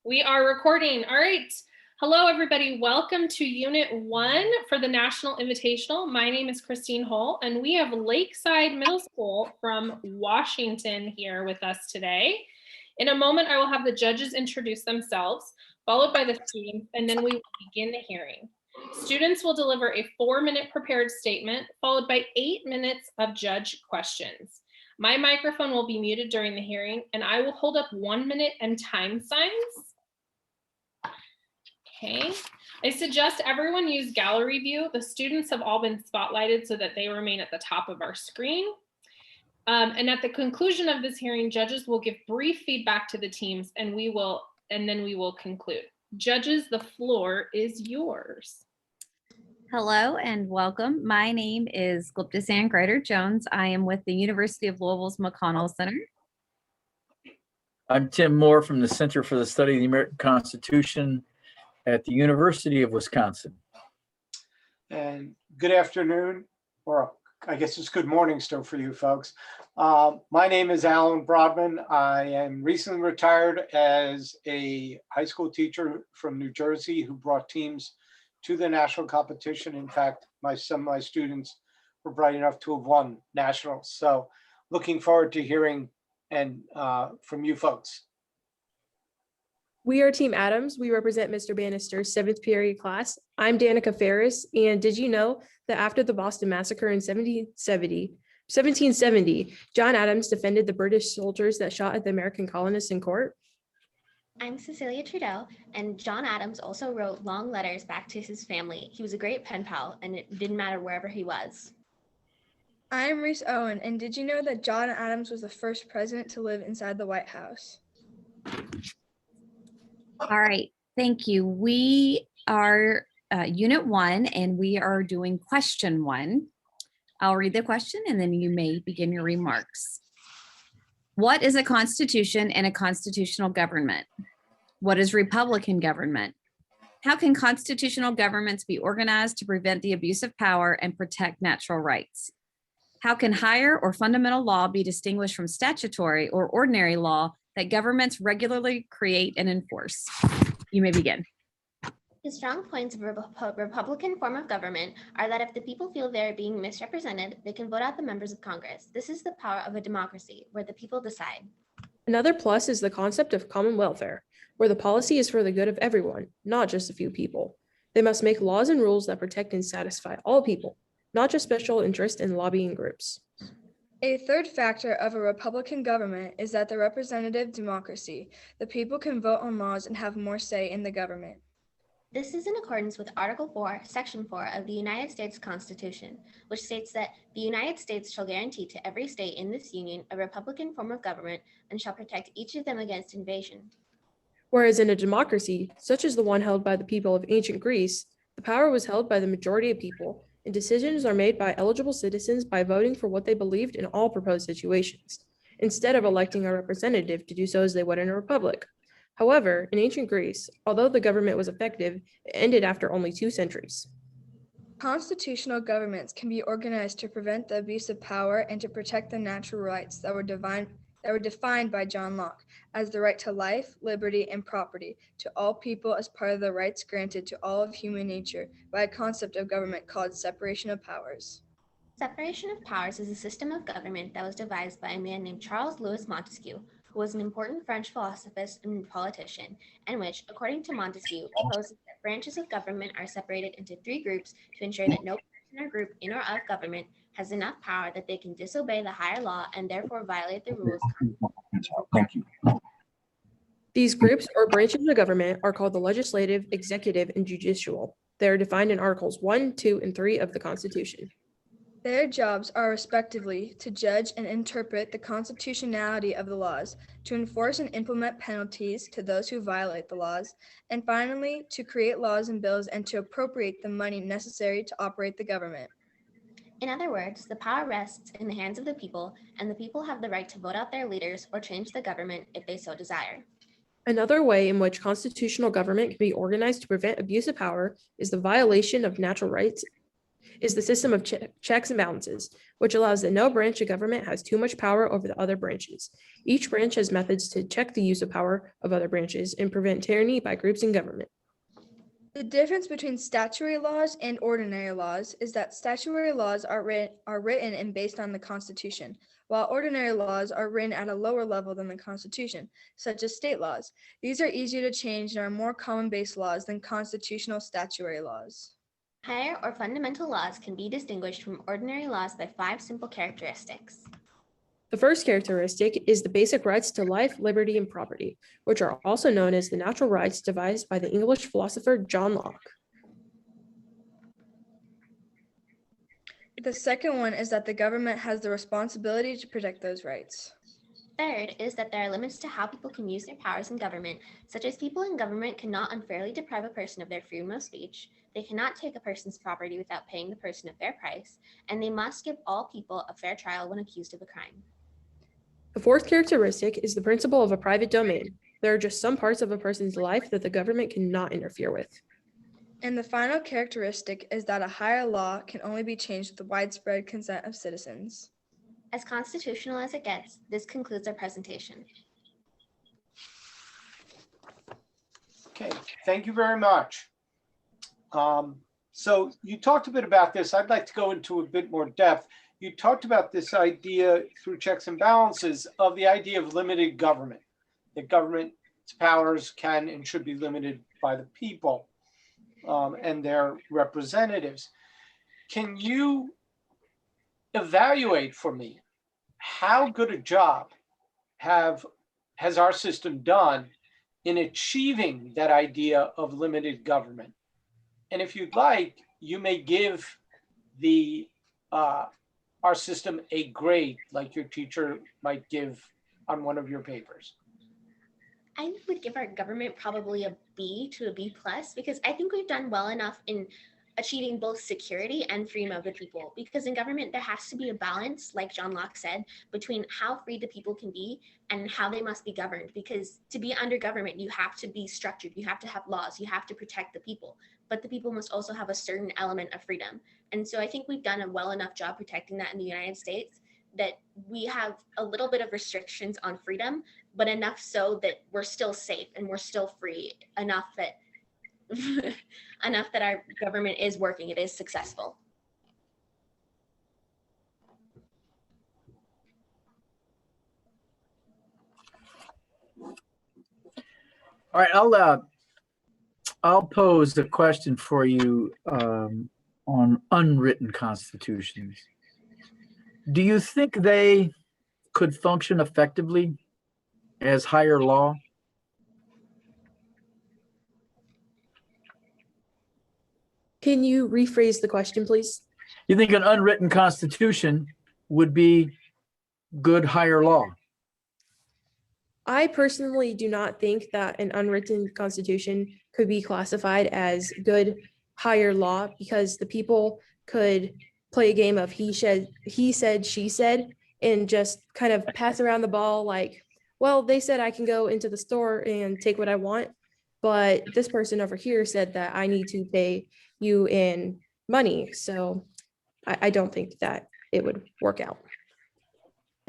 We are recording. All right. Hello, everybody. Welcome to Unit 1 for the National Invitational. My name is Christine Hull, and we have Lakeside Middle School from Washington here with us today. In a moment, I will have the judges introduce themselves, followed by the students, and then we will begin the hearing. Students will deliver a 4-minute prepared statement, followed by 8 minutes of judge questions. My microphone will be muted during the hearing, and I will hold up 1 minute and time signs. Okay, I suggest everyone use gallery view. The students have all been spotlighted so that they remain at the top of our screen. And at the conclusion of this hearing, judges will give brief feedback to the teams and then we will conclude. Judges, the floor is yours. Hello and welcome. My name is Glyptis Ann Grider-Jones. I am with the University of Louisville's McConnell Center. I'm Tim Moore from the Center for the Study of the American Constitution at the University of Wisconsin. And good afternoon, or I guess it's good morning still for you folks. My name is Alan Brodman. I am recently retired as a high school teacher from New Jersey who brought teams to the national competition. In fact, some of my students were bright enough to have won nationals. So looking forward to hearing from you folks. We are Team Adams. We represent Mr. Bannister's 7th period class. I'm Danica Ferris, and did you know that after the Boston Massacre in 1770, John Adams defended the British soldiers that shot at the American colonists in court? I'm Cecilia Trudeau, and John Adams also wrote long letters back to his family. He was a great pen pal, and it didn't matter wherever he was. I'm Reese Owen, and did you know that John Adams was the first president to live inside the White House? All right, thank you. We are Unit 1, and we are doing question 1. I'll read the question, and then you may begin your remarks. What is a constitution and a constitutional government? What is Republican government? How can constitutional governments be organized to prevent the abuse of power and protect natural rights? How can higher or fundamental law be distinguished from statutory or ordinary law that governments regularly create and enforce? You may begin. The strong points of a Republican form of government are that if the people feel they are being misrepresented, they can vote out the members of Congress. This is the power of a democracy, where the people decide. Another plus is the concept of common welfare, where the policy is for the good of everyone, not just a few people. They must make laws and rules that protect and satisfy all people, not just special interest and lobbying groups. A third factor of a Republican government is that the representative democracy. The people can vote on laws and have more say in the government. This is in accordance with Article 4, Section 4 of the United States Constitution, which states that the United States shall guarantee to every state in this union a Republican form of government and shall protect each of them against invasion. Whereas in a democracy, such as the one held by the people of ancient Greece, the power was held by the majority of people, and decisions are made by eligible citizens by voting for what they believed in all proposed situations, instead of electing a representative to do so as they would in a republic. However, in ancient Greece, although the government was effective, it ended after only 2 centuries. Constitutional governments can be organized to prevent the abuse of power and to protect the natural rights that were defined by John Locke as the right to life, liberty, and property to all people as part of the rights granted to all of human nature by a concept of government called separation of powers. Separation of powers is a system of government that was devised by a man named Charles Louis Montesquieu, who was an important French philosopher and politician, and which, according to Montesquieu, proposes that branches of government are separated into 3 groups to ensure that no person or group in or of government has enough power that they can disobey the higher law and therefore violate the rules. Thank you. These groups or branches of government are called the legislative, executive, and judicial. They are defined in Articles 1, 2, and 3 of the Constitution. Their jobs are respectively to judge and interpret the constitutionality of the laws, to enforce and implement penalties to those who violate the laws, and finally, to create laws and bills and to appropriate the money necessary to operate the government. In other words, the power rests in the hands of the people, and the people have the right to vote out their leaders or change the government if they so desire. Another way in which constitutional government can be organized to prevent abuse of power is the violation of natural rights is the system of checks and balances, which allows that no branch of government has too much power over the other branches. Each branch has methods to check the use of power of other branches and prevent tyranny by groups in government. The difference between statutory laws and ordinary laws is that statutory laws are written and based on the Constitution, while ordinary laws are written at a lower level than the Constitution, such as state laws. These are easier to change and are more common-based laws than constitutional statutory laws. Higher or fundamental laws can be distinguished from ordinary laws by 5 simple characteristics. The first characteristic is the basic rights to life, liberty, and property, which are also known as the natural rights devised by the English philosopher John Locke. The second one is that the government has the responsibility to protect those rights. Third is that there are limits to how people can use their powers in government, such as people in government cannot unfairly deprive a person of their freedom of speech, they cannot take a person's property without paying the person a fair price, and they must give all people a fair trial when accused of a crime. The fourth characteristic is the principle of a private domain. There are just some parts of a person's life that the government cannot interfere with. And the final characteristic is that a higher law can only be changed with the widespread consent of citizens. As constitutional as it gets, this concludes our presentation. Okay, thank you very much. So you talked a bit about this. I'd like to go into a bit more depth. You talked about this idea through checks and balances of the idea of limited government, that government's powers can and should be limited by the people and their representatives. Can you evaluate for me how good a job has our system done in achieving that idea of limited government? And if you'd like, you may give our system a grade like your teacher might give on one of your papers. I would give our government probably a B to a B plus, because I think we've done well enough in achieving both security and freedom of the people. Because in government, there has to be a balance, like John Locke said, between how free the people can be and how they must be governed. Because to be under government, you have to be structured, you have to have laws, you have to protect the people. But the people must also have a certain element of freedom. And so I think we've done a well enough job protecting that in the United States that we have a little bit of restrictions on freedom, but enough so that we're still safe and we're still free, enough that enough that our government is working, it is successful. All right, I'll pose a question for you on unwritten constitutions. Do you think they could function effectively as higher law? Can you rephrase the question, please? You think an unwritten constitution would be good higher law? I personally do not think that an unwritten constitution could be classified as good higher law, because the people could play a game of he said, she said, and just kind of pass around the ball like, well, they said I can go into the store and take what I want, but this person over here said that I need to pay you in money. So I don't think that it would work out.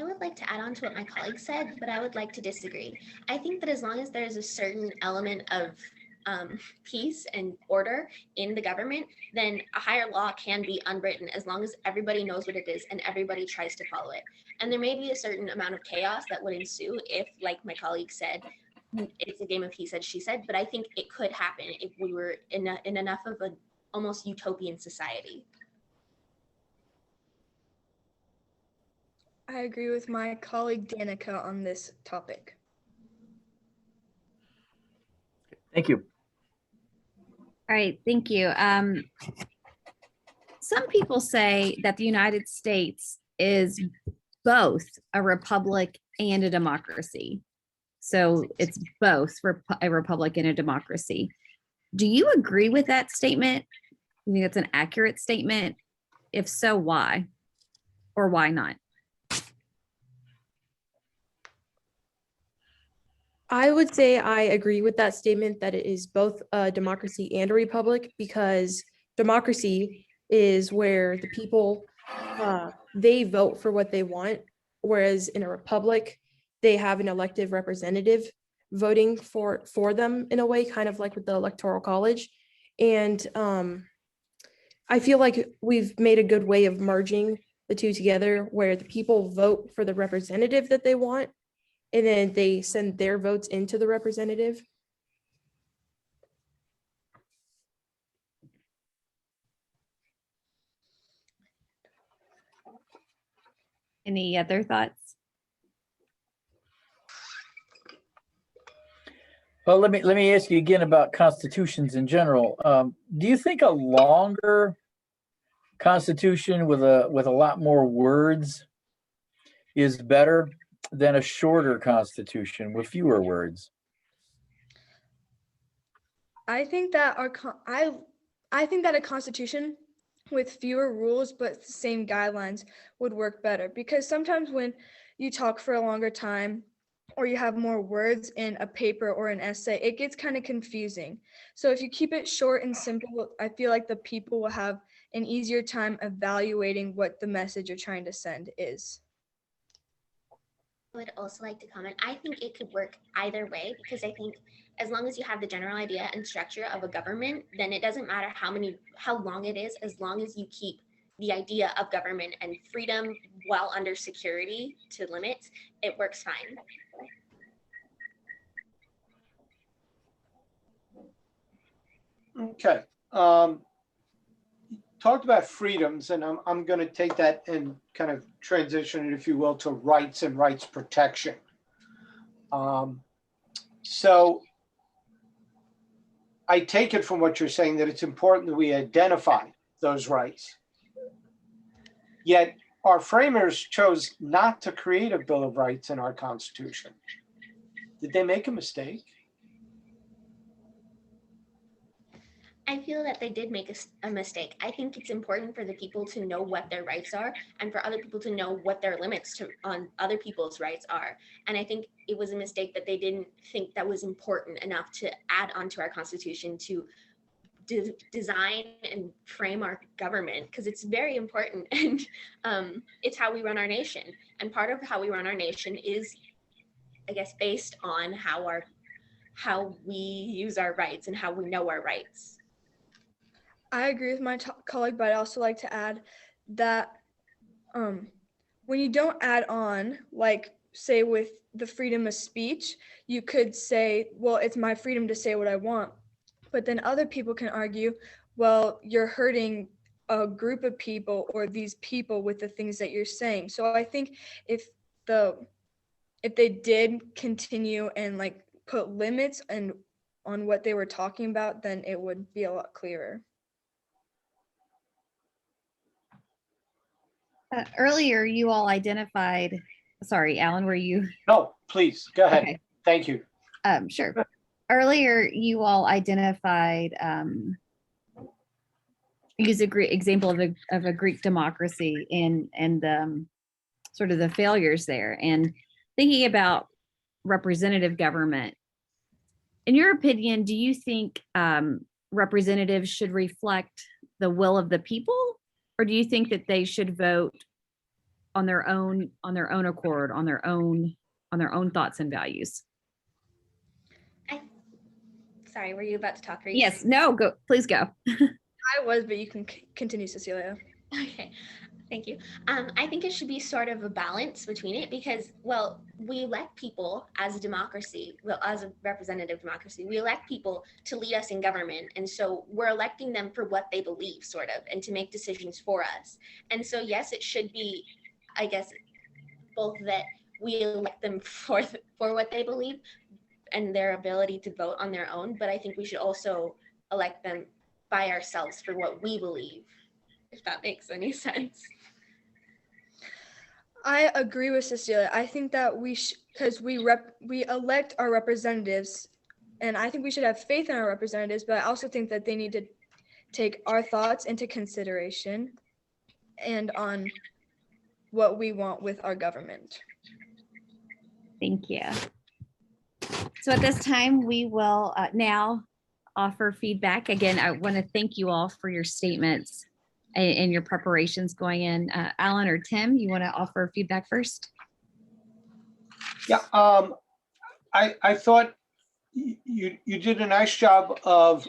I would like to add on to what my colleague said, but I would like to disagree. I think that as long as there's a certain element of peace and order in the government, then a higher law can be unwritten as long as everybody knows what it is and everybody tries to follow it. And there may be a certain amount of chaos that would ensue if, like my colleague said, it's a game of he said, she said, but I think it could happen if we were in enough of an almost utopian society. I agree with my colleague Danica on this topic. Thank you. All right, thank you. Some people say that the United States is both a republic and a democracy. So it's both a republic and a democracy. Do you agree with that statement? You think it's an accurate statement? If so, why? Or why not? I would say I agree with that statement that it is both a democracy and a republic, because democracy is where the people, they vote for what they want, whereas in a republic, they have an elected representative voting for them in a way, kind of like with the Electoral College. And I feel like we've made a good way of merging the two together, where the people vote for the representative that they want, and then they send their votes into the representative. Any other thoughts? Well, let me ask you again about constitutions in general. Do you think a longer constitution with a lot more words is better than a shorter constitution with fewer words? I think that I think that a constitution with fewer rules but the same guidelines would work better, because sometimes when you talk for a longer time or you have more words in a paper or an essay, it gets kind of confusing. So if you keep it short and simple, I feel like the people will have an easier time evaluating what the message you're trying to send is. I would also like to comment. I think it could work either way, because I think as long as you have the general idea and structure of a government, then it doesn't matter how long it is, as long as you keep the idea of government and freedom while under security to limits, it works fine. Okay. Talked about freedoms, and I'm going to take that and kind of transition it, if you will, to rights and rights protection. So I take it from what you're saying that it's important that we identify those rights. Yet our framers chose not to create a Bill of Rights in our Constitution. Did they make a mistake? I feel that they did make a mistake. I think it's important for the people to know what their rights are, and for other people to know what their limits on other people's rights are. And I think it was a mistake that they didn't think that was important enough to add onto our Constitution to design and frame our government, because it's very important, and it's how we run our nation. And part of how we run our nation is, I guess, based on how we use our rights and how we know our rights. I agree with my colleague, but I'd also like to add that when you don't add on, like say with the freedom of speech, you could say, well, it's my freedom to say what I want. But then other people can argue, well, you're hurting a group of people or these people with the things that you're saying. So I think if they did continue and like put limits and on what they were talking about, then it would be a lot clearer. Earlier, you all identified, sorry, Alan, were you? No, please, go ahead. Okay. Thank you. Sure. Earlier, you all identified, use a great example of a Greek democracy and sort of the failures there, and thinking about representative government. In your opinion, do you think representatives should reflect the will of the people, or do you think that they should vote on their own accord, on their own thoughts and values? Sorry, were you about to talk? Yes, no, go, please go. I was, but you can continue, Cecilia. Okay, thank you. I think it should be sort of a balance between it, because, well, we elect people as a democracy, well, as a representative democracy, we elect people to lead us in government. And so we're electing them for what they believe, sort of, and to make decisions for us. And so, yes, it should be, I guess, both that we elect them for what they believe and their ability to vote on their own, but I think we should also elect them by ourselves for what we believe, if that makes any sense. I agree with Cecilia. I think that because we elect our representatives, and I think we should have faith in our representatives, but I also think that they need to take our thoughts into consideration and on what we want with our government. Thank you. So at this time, we will now offer feedback. Again, I want to thank you all for your statements. in your preparations going in. Alan or Tim, you want to offer feedback first? Yeah, I thought you did a nice job of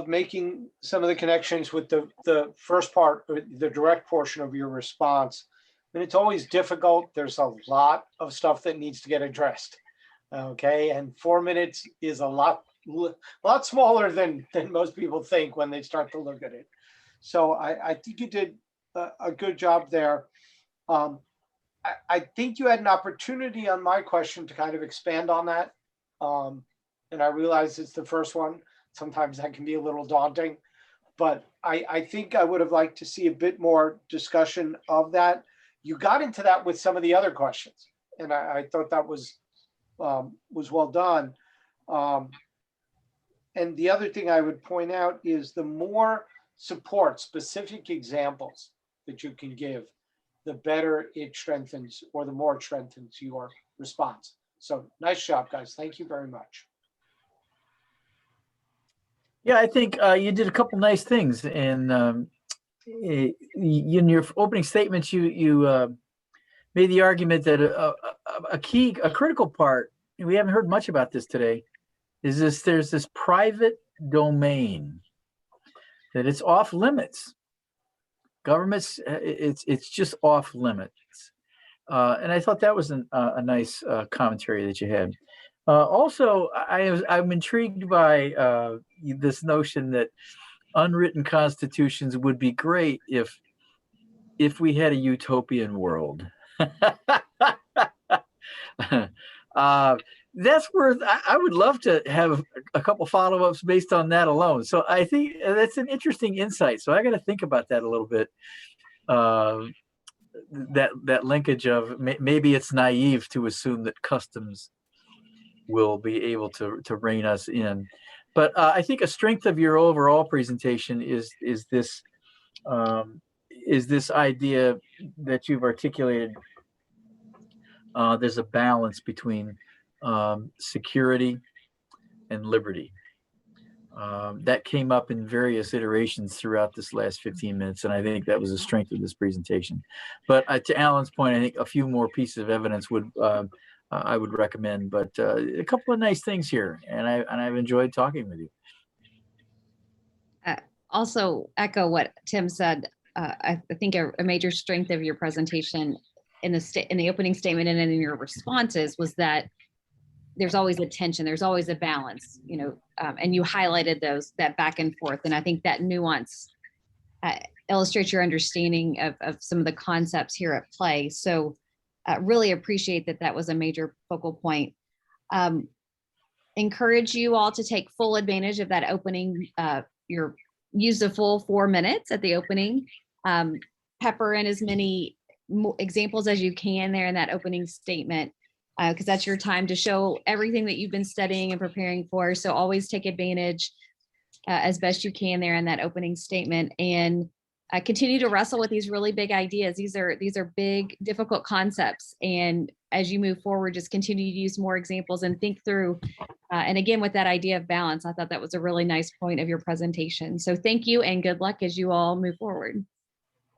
making some of the connections with the first part, or the direct portion of your response. And it's always difficult. There's a lot of stuff that needs to get addressed. Okay, and 4 minutes is a lot smaller than most people think when they start to look at it. So I think you did a good job there. I think you had an opportunity on my question to kind of expand on that. And I realize it's the first one. Sometimes that can be a little daunting, but I think I would have liked to see a bit more discussion of that. You got into that with some of the other questions, and I thought that was well done. And the other thing I would point out is the more support, specific examples that you can give, the better it strengthens, or the more it strengthens your response. So nice job, guys. Thank you very much. Yeah, I think you did a couple nice things, and in your opening statements, you made the argument that a critical part, and we haven't heard much about this today, is there's this private domain, that it's off limits. Governments, it's just off limits. And I thought that was a nice commentary that you had. Also, I'm intrigued by this notion that unwritten constitutions would be great if we had a utopian world. That's worth. I would love to have a couple follow-ups based on that alone. So I think that's an interesting insight. So I got to think about that a little bit. That linkage of maybe it's naive to assume that customs will be able to rein us in, but I think a strength of your overall presentation is this idea that you've articulated. There's a balance between security and liberty. That came up in various iterations throughout this last 15 minutes, and I think that was a strength of this presentation. But to Alan's point, I think a few more pieces of evidence I would recommend. But a couple of nice things here, and I've enjoyed talking with you. Also, echo what Tim said. I think a major strength of your presentation in the opening statement and in your responses was that there's always a tension, there's always a balance, and you highlighted that back and forth. And I think that nuance illustrates your understanding of some of the concepts here at play. So really appreciate that was a major focal point. Encourage you all to take full advantage of that opening. Use the full 4 minutes at the opening. Pepper in as many examples as you can there in that opening statement, because that's your time to show everything that you've been studying and preparing for. So always take advantage as best you can there in that opening statement, and continue to wrestle with these really big ideas. These are big, difficult concepts. And as you move forward, just continue to use more examples and think through. And again, with that idea of balance, I thought that was a really nice point of your presentation. So thank you and good luck as you all move forward.